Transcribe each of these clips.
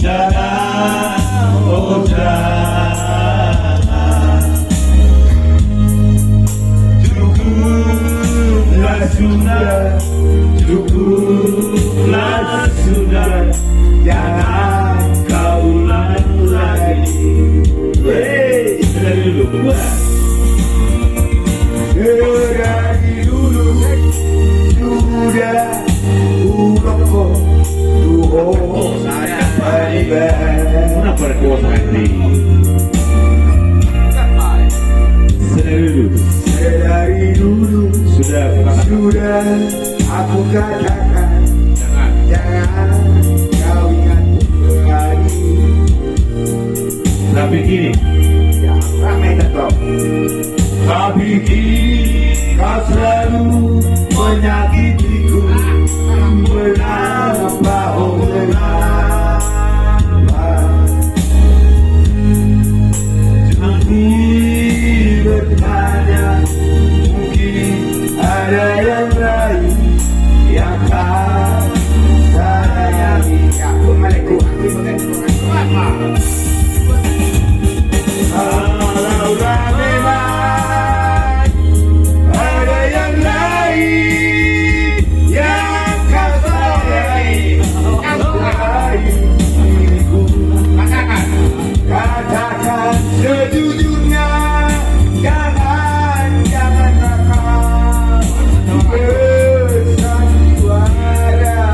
Jangan, oh jangan. Cukuplah sudah, cukuplah sudah. Jangan kau ulang lagi. Wey, dari dulu. Dari dulu sudah urokok duo saya beribadah. Kenapa kuasa ini? Sedari dulu sudah aku katakan jangan kau ingat lagi. Tapi kini ya ramai tetap. Tapi kini kau selalu menyakitiku. Kenapa oh kenapa? Aku bertanya, mungkin ada yang lain yang kau sayangi. Aku meleku, aku apa? Kalaulah memang ada yang lain yang kau sayangi, diriku katakan sejujurnya. Jangan nakal bersandiwara.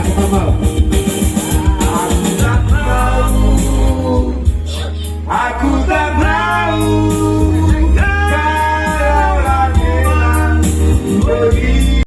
Aku kamal.